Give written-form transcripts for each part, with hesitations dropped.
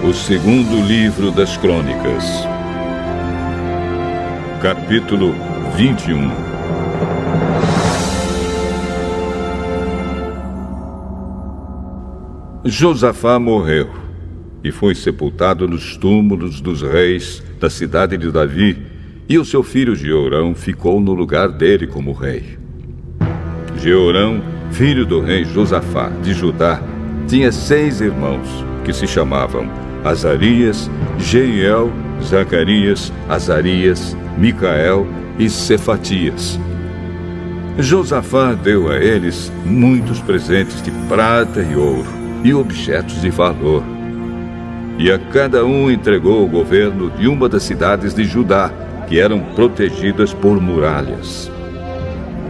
O segundo livro das Crônicas. Capítulo 21. Josafá morreu e foi sepultado nos túmulos dos reis da cidade de Davi, e o seu filho Jeorão ficou no lugar dele como rei. Jeorão, filho do rei Josafá de Judá, tinha 6 irmãos, que se chamavam Azarias, Jeiel, Zacarias, Azarias, Micael e Cefatias. Josafá deu a eles muitos presentes de prata e ouro e objetos de valor. E a cada um entregou o governo de uma das cidades de Judá, que eram protegidas por muralhas.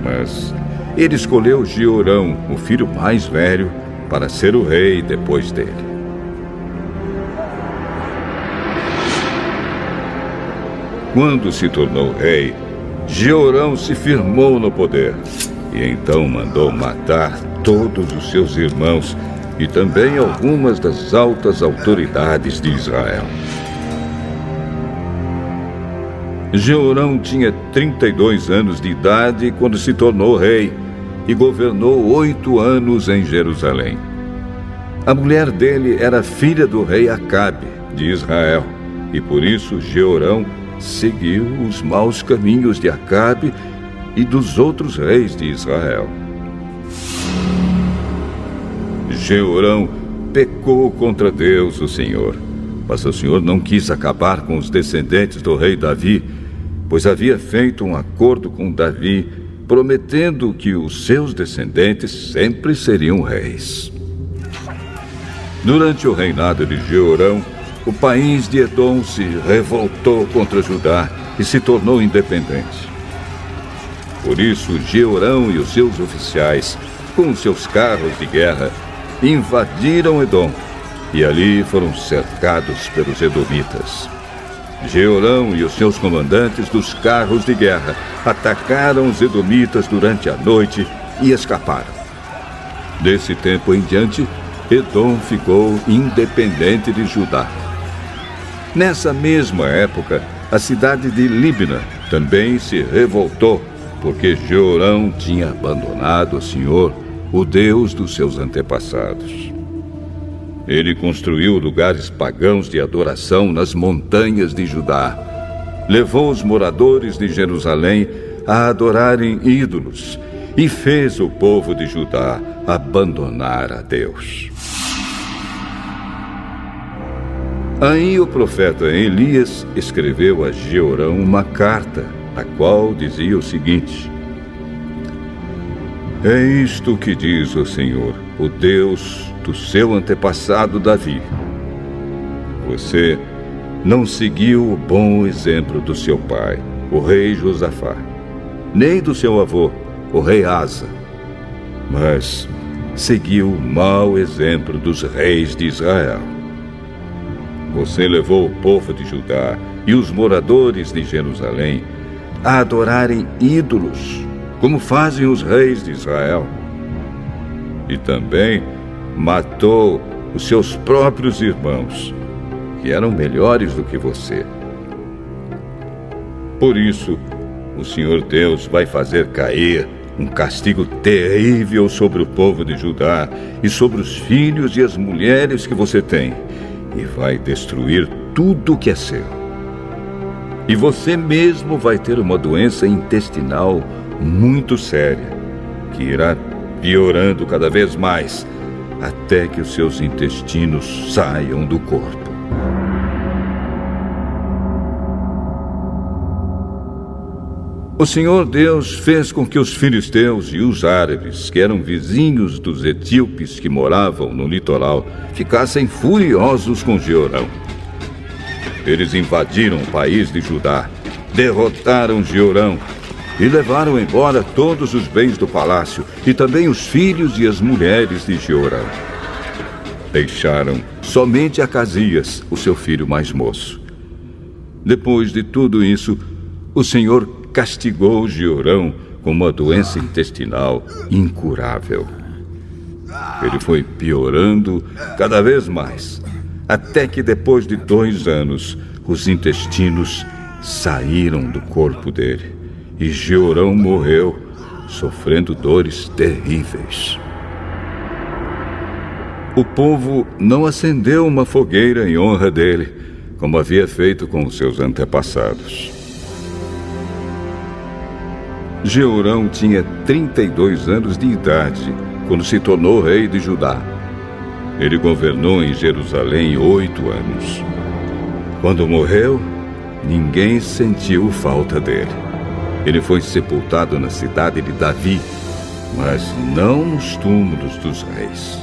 Mas ele escolheu Jeorão, o filho mais velho, para ser o rei depois dele. Quando se tornou rei, Jeorão se firmou no poder e então mandou matar todos os seus irmãos e também algumas das altas autoridades de Israel. Jeorão tinha 32 anos de idade quando se tornou rei e governou 8 anos em Jerusalém. A mulher dele era filha do rei Acabe, de Israel, e por isso Jeorão seguiu os maus caminhos de Acabe e dos outros reis de Israel. Jeorão pecou contra Deus, o Senhor, mas o Senhor não quis acabar com os descendentes do rei Davi, pois havia feito um acordo com Davi, prometendo que os seus descendentes sempre seriam reis. Durante o reinado de Jeorão, o país de Edom se revoltou contra Judá e se tornou independente. Por isso, Jeorão e os seus oficiais, com seus carros de guerra, invadiram Edom e ali foram cercados pelos edomitas. Jeorão e os seus comandantes dos carros de guerra atacaram os edomitas durante a noite e escaparam. Desse tempo em diante, Edom ficou independente de Judá. Nessa mesma época, a cidade de Líbna também se revoltou, porque Jeorão tinha abandonado o Senhor, o Deus dos seus antepassados. Ele construiu lugares pagãos de adoração nas montanhas de Judá. Levou os moradores de Jerusalém a adorarem ídolos e fez o povo de Judá abandonar a Deus. Aí o profeta Elias escreveu a Jeorão uma carta, a qual dizia o seguinte: É isto que diz o Senhor, o Deus do seu antepassado Davi. Você não seguiu o bom exemplo do seu pai, o rei Josafá, nem do seu avô, o rei Asa, mas seguiu o mau exemplo dos reis de Israel. Você levou o povo de Judá e os moradores de Jerusalém a adorarem ídolos, como fazem os reis de Israel. E também matou os seus próprios irmãos, que eram melhores do que você. Por isso, o Senhor Deus vai fazer cair um castigo terrível sobre o povo de Judá e sobre os filhos e as mulheres que você tem, e vai destruir tudo que é seu. E você mesmo vai ter uma doença intestinal muito séria, que irá piorando cada vez mais, até que os seus intestinos saiam do corpo. O Senhor Deus fez com que os filisteus e os árabes, que eram vizinhos dos etíopes que moravam no litoral, ficassem furiosos com Jeorão. Eles invadiram o país de Judá, derrotaram Jeorão e levaram embora todos os bens do palácio e também os filhos e as mulheres de Jeorão. Deixaram somente Acasias, o seu filho mais moço. Depois de tudo isso, o Senhor castigou Jeorão com uma doença intestinal incurável. Ele foi piorando cada vez mais, até que depois de 2 anos, os intestinos saíram do corpo dele e Jeorão morreu, sofrendo dores terríveis. O povo não acendeu uma fogueira em honra dele, como havia feito com os seus antepassados. Jeorão tinha 32 anos de idade quando se tornou rei de Judá. Ele governou em Jerusalém 8 anos. Quando morreu, ninguém sentiu falta dele. Ele foi sepultado na cidade de Davi, mas não nos túmulos dos reis.